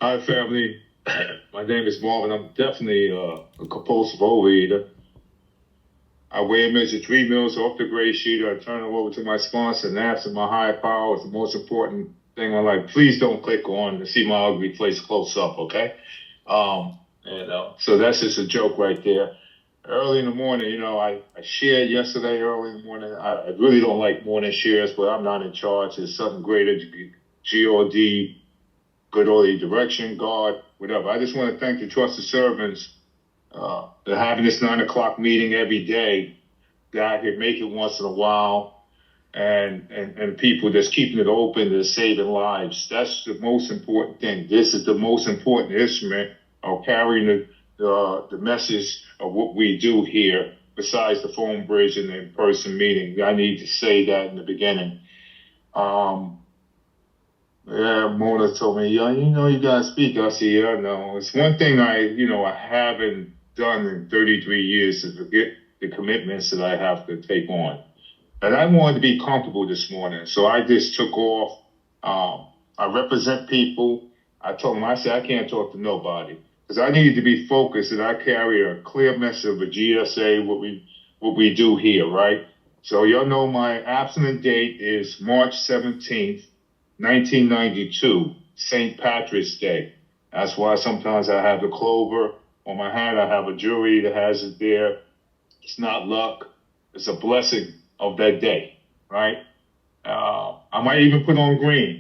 Hi, family. My name is Marvin. I'm definitely a compulsive overeater. I weigh and measure 3 meals off the gray sheet. I turn it over to my sponsor, naps and my higher power is the most important thing in life. Please don't click on to see my ugly face close up, okay? So that's just a joke right there. Early in the morning, I shared yesterday early in the morning. I really don't like morning shares, but I'm not in charge. There's something greater, God, good orderly direction, God, whatever. I just want to thank the trusted servants for having this 9 o'clock meeting every day that I can make it once in a while, and people that's keeping it open, that's saving lives. That's the most important thing. This is the most important instrument of carrying the message of what we do here, besides the phone bridge and the in-person meeting. I need to say that in the beginning. Yeah, Mona told me, yeah, you gotta speak. I said, yeah, no. It's one thing I haven't done in 33 years to forget the commitments that I have to take on. And I wanted to be comfortable this morning, so I just took off. I represent people. I told them, I said, I can't talk to nobody because I needed to be focused, and I carry a clear message of a GSA, what we do here, right? So y'all know my abstinent date is March 17th, 1992, St. Patrick's Day. That's why sometimes I have the clover on my hat. I have a jewelry that has it there. It's not luck. It's a blessing of that day, right? I might even put on green.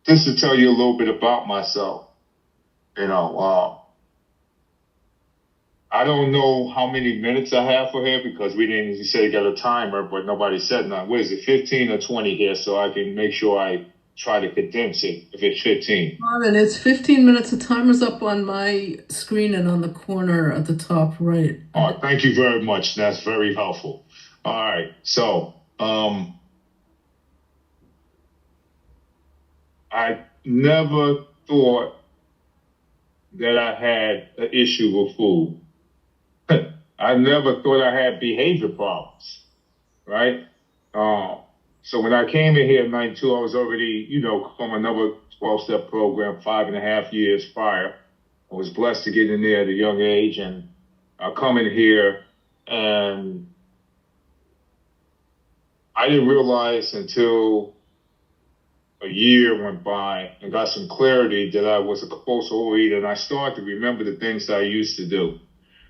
Just to tell you a little bit about myself, you know, uh, I don't know how many minutes I have for here because we didn't say you got a timer, but nobody said none. What is it, 15 or 20 here? So I can make sure I try to condense it if it's 15. Marvin, it's 15 minutes. The timer's up on my screen and on the corner at the top right. Thank you very much. That's very helpful. All right. So, I never thought that I had an issue with food. I never thought I had behavior problems, right? So when I came in here in 92, I was already, from another 12-step program 5.5 years prior. I was blessed to get in there at a young age, and I come in here and I didn't realize until a year went by and got some clarity that I was a compulsive overeater, and I started to remember the things that I used to do.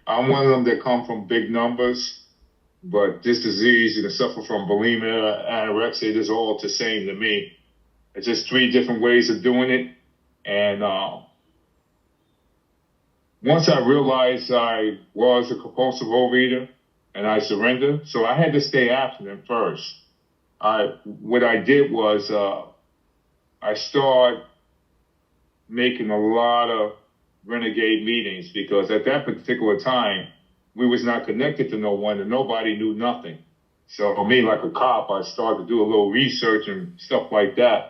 I'm one of them that come from big numbers, but this disease and suffer from bulimia, anorexia, it is all the same to me. It's just 3 different ways of doing it. And once I realized I was a compulsive overeater and I surrendered, so I had to stay abstinent first. What I did was I started making a lot of renegade meetings because at that particular time, we was not connected to no one and nobody knew nothing. So me, like a cop, I started to do a little research and stuff like that.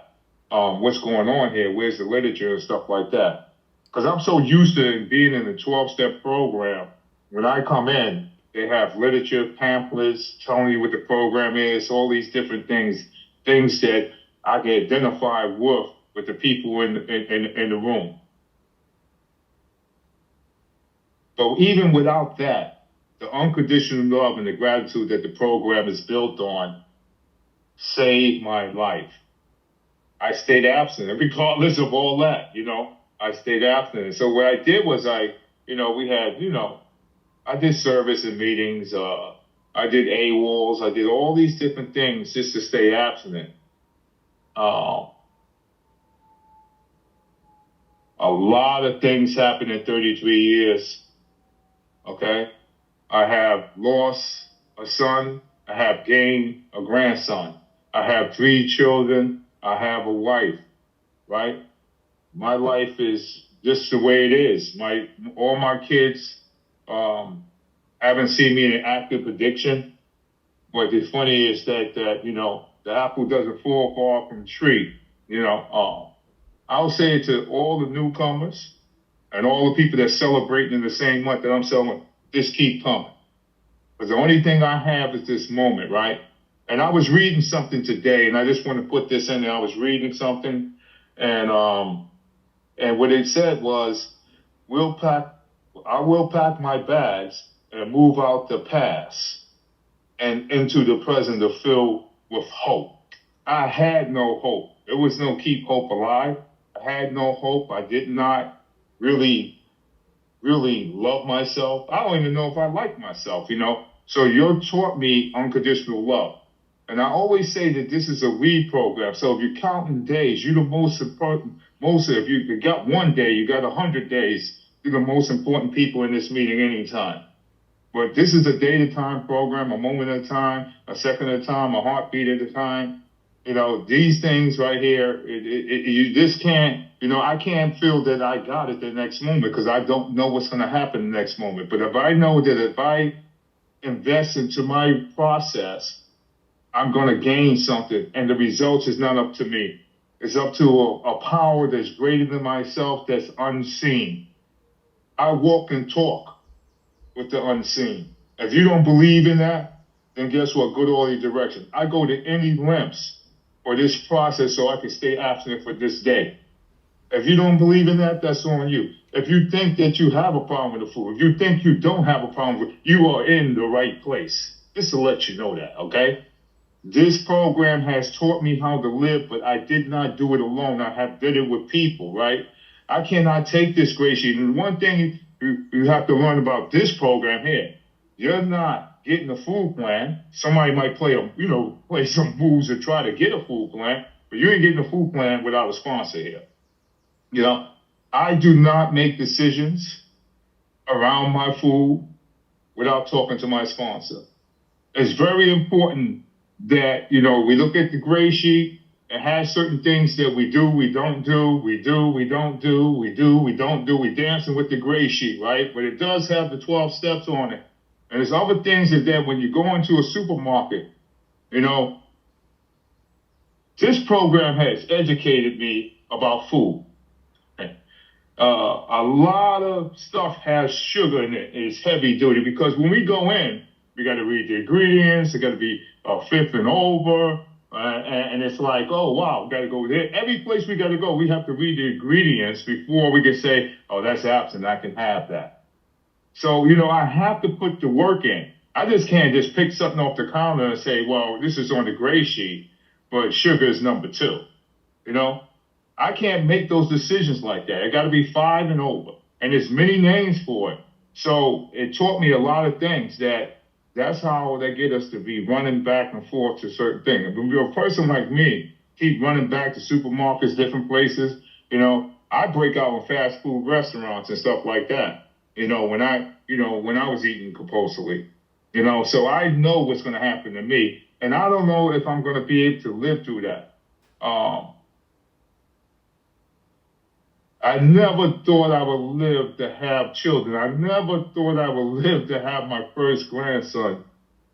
What's going on here? Where's the literature and stuff like that? Because I'm so used to being in the 12-step program. When I come in, they have literature, pamphlets, telling you what the program is, all these different things that I can identify with the people in the room. But even without that, the unconditional love and the gratitude that the program is built on saved my life. I stayed abstinent, regardless of all that, I stayed abstinent. So what I did was we had, I did service and meetings, I did AWOLs, I did all these different things just to stay abstinent. A lot of things happened in 33 years. Okay. I have lost a son. I have gained a grandson. I have 3 children. I have a wife, right? My life is just the way it is. All my kids haven't seen me in active addiction. But the funny is that the apple doesn't fall far from the tree. I'll say it to all the newcomers and all the people that celebrating in the same month that I'm celebrating, just keep coming. Because the only thing I have is this moment, right? And I was reading something today, and I just want to put this in there. I was reading something, and what it said was, I will pack my bags and move out the past and into the present to fill with hope. I had no hope. There was no keep hope alive. I had no hope. I did not really love myself. I don't even know if I like myself, So you taught me unconditional love. And I always say that this is a we program. So if you're counting days, you're the most important. If you got 1 day, you got 100 days. You're the most important people in this meeting anytime. But this is a day at a time program, a moment at a time, a second at a time, a heartbeat at a time. These things right here, you just can't, I can't feel that I got it the next moment because I don't know what's going to happen the next moment. But if I know that if I invest into my process, I'm going to gain something, and the results is not up to me. It's up to a power that's greater than myself, that's unseen. I walk and talk with the unseen. If you don't believe in that, then guess what? Go to all your directions. I go to any lengths for this process so I can stay abstinent for this day. If you don't believe in that, that's on you. If you think that you have a problem with the food, if you think you don't have a problem with it, you are in the right place. Just to let you know that, okay? This program has taught me how to live, but I did not do it alone. I have did it with people, right? I cannot take this gray sheet. And one thing you have to learn about this program here, you're not getting a food plan. Somebody might play some moves to try to get a food plan, but you ain't getting a food plan without a sponsor here. I do not make decisions around my food without talking to my sponsor. It's very important that, we look at the gray sheet. It has certain things that we do, we don't do, we do, we don't do, we do, we don't do. We're dancing with the gray sheet, right? But it does have the 12 steps on it. And there's other things that when you go into a supermarket, this program has educated me about food. A lot of stuff has sugar in it. It's heavy duty because when we go in, we got to read the ingredients. It got to be fifth and over. And it's like, oh, wow, we got to go there. Every place we got to go, we have to read the ingredients before we can say, oh, that's absent. I can have that. So, I have to put the work in. I just can't just pick something off the counter and say, well, this is on the gray sheet, but sugar is number 2. I can't make those decisions like that. It got to be 5 and over. And there's many names for it. So it taught me a lot of things that's how they get us to be running back and forth to certain things. When you're a person like me, keep running back to supermarkets, different places, I break out in fast food restaurants and stuff like that, when I was eating compulsively, so I know what's going to happen to me. And I don't know if I'm going to be able to live through that. I never thought I would live to have children. I never thought I would live to have my first grandson.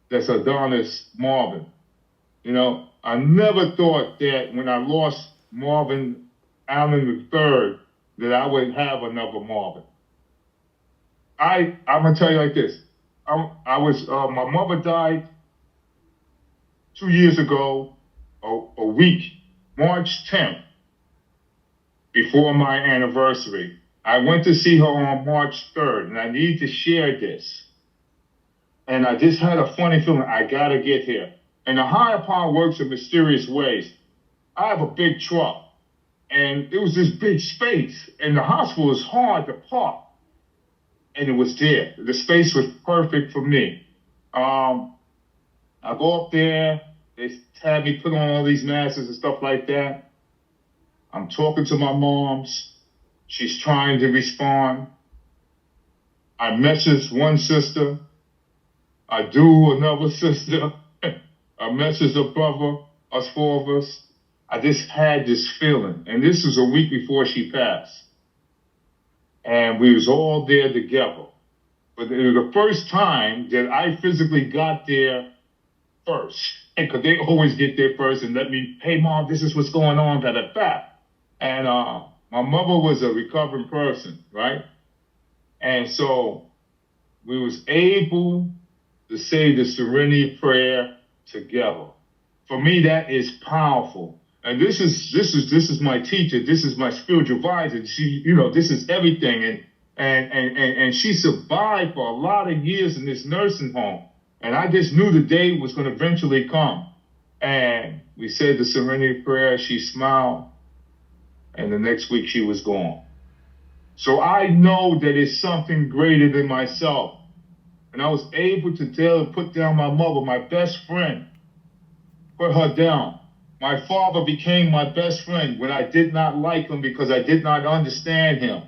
That's Adonis Marvin. I never thought that when I lost Marvin Allen III, that I would have another Marvin. I'm gonna tell you like this. My mother died 2 years ago, a week, March 10th. Before my anniversary. I went to see her on March 3rd, and I need to share this. And I just had a funny feeling, I gotta get here. And the higher power works in mysterious ways. I have a big truck, and it was this big space, and the hospital was hard to park. And it was there. The space was perfect for me. I go up there, they had me put on all these masks and stuff like that. I'm talking to my moms. She's trying to respond. I message one sister. I do another sister. I message a brother, us 4 of us. I just had this feeling. And this was a week before she passed. And we was all there together. But it was the first time that I physically got there first. Because they always get there first and let me, hey, Mom, this is what's going on, da-da-da. And my mother was a recovering person, right? And so we was able to say the serenity prayer together. For me, that is powerful. And this is my teacher. This is my spiritual advisor. She, this is everything. And she survived for a lot of years in this nursing home. And I just knew the day was going to eventually come. And we said the serenity prayer. She smiled. And the next week she was gone. So I know that it's something greater than myself. And I was able to put down my mother, my best friend, put her down. My father became my best friend when I did not like him because I did not understand him.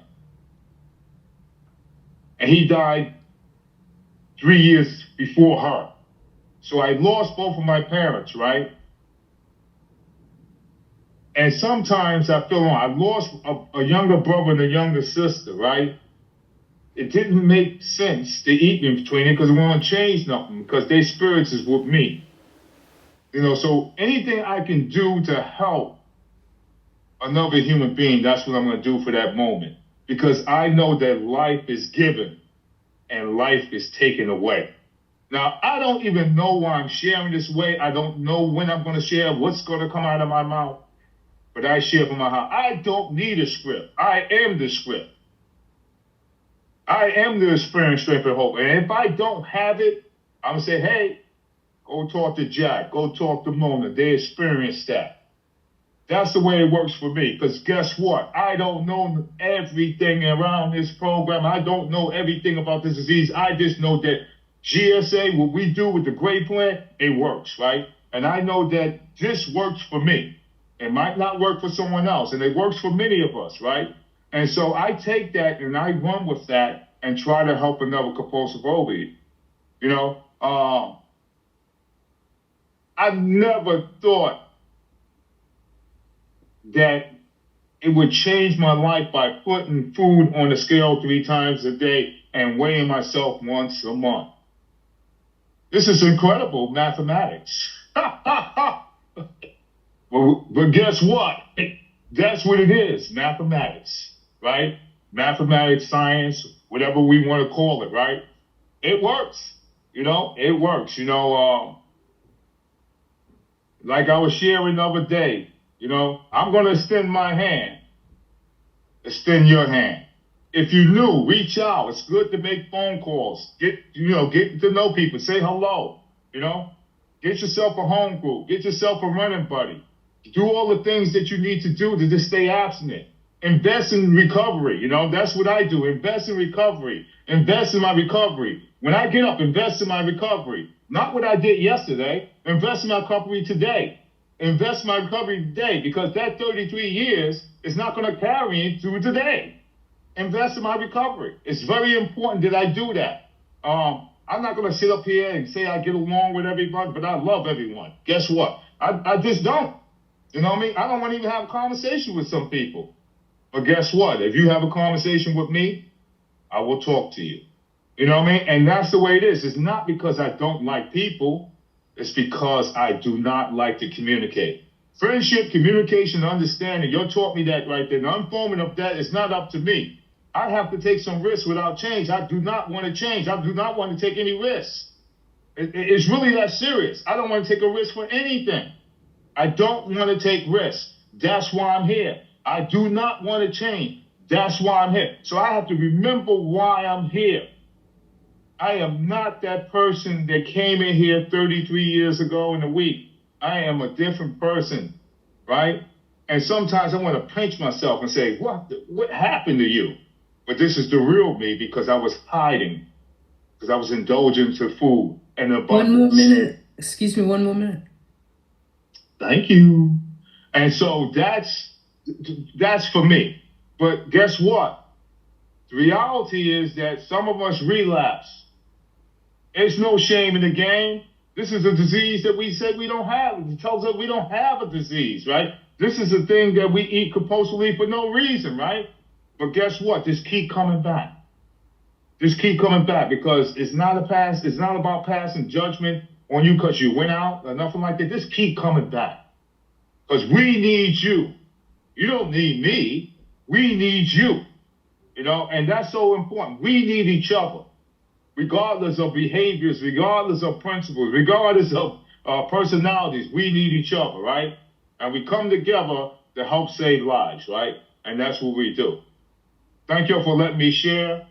And he died 3 years before her. So I lost both of my parents, right? And sometimes I feel I lost a younger brother and a younger sister, right? It didn't make sense to eat in between it because it won't change nothing because their spirits is with me. So anything I can do to help another human being, that's what I'm going to do for that moment. Because I know that life is given and life is taken away. Now, I don't even know why I'm sharing this way. I don't know when I'm going to share, what's going to come out of my mouth. But I share from my heart. I don't need a script. I am the script. I am the experience, strength, and hope. And if I don't have it, I'm going to say, hey, go talk to Jack. Go talk to Mona. They experienced that. That's the way it works for me. Because guess what? I don't know everything around this program. I don't know everything about this disease. I just know that GSA, what we do with the Grey Plan, it works, right? And I know that this works for me. It might not work for someone else, and it works for many of us, right? And so I take that and I run with that and try to help another compulsive overeater. I never thought that it would change my life by putting food on the scale 3 times a day and weighing myself once a month. This is incredible mathematics. But guess what? That's what it is, mathematics, right? Mathematics, science, whatever we want to call it, right? It works, it works. Like I was sharing the other day, I'm going to extend my hand, extend your hand. If you new, reach out. It's good to make phone calls, get to know people, say hello, get yourself a home group, get yourself a running buddy. Do all the things that you need to do to just stay abstinent. Invest in recovery. That's what I do. Invest in recovery. Invest in my recovery. When I get up, invest in my recovery. Not what I did yesterday. Invest in my recovery today. Invest in my recovery today because that 33 years is not going to carry me through today. Invest in my recovery. It's very important that I do that. I'm not going to sit up here and say I get along with everybody, but I love everyone. Guess what? I just don't. You know what I mean? I don't want to even have a conversation with some people. But guess what? If you have a conversation with me, I will talk to you. You know what I mean? And that's the way it is. It's not because I don't like people. It's because I do not like to communicate. Friendship, communication, understanding. You taught me that right there. The unfoldment of that is not up to me. I have to take some risks without change. I do not want to change. I do not want to take any risks. It's really that serious. I don't want to take a risk for anything. I don't want to take risks. That's why I'm here. I do not want to change. That's why I'm here. So I have to remember why I'm here. I am not that person that came in here 33 years ago in a week. I am a different person, right? And sometimes I want to pinch myself and say, what happened to you? But this is the real me because I was hiding, because I was indulgent to food and abundance. 1 more minute. Excuse me, 1 more minute. Thank you. And so that's for me. But guess what? The reality is that some of us relapse. There's no shame in the game. This is a disease that we say we don't have. It tells us we don't have a disease, right? This is a thing that we eat compulsively for no reason, right? But guess what? Just keep coming back. Just keep coming back because it's not about passing judgment on you because you went out or nothing like that. Just keep coming back. Because we need you. You don't need me. We need you. And that's so important. We need each other. Regardless of behaviors, regardless of principles, regardless of personalities, we need each other, right? And we come together to help save lives, right? And that's what we do. Thank you for letting me share.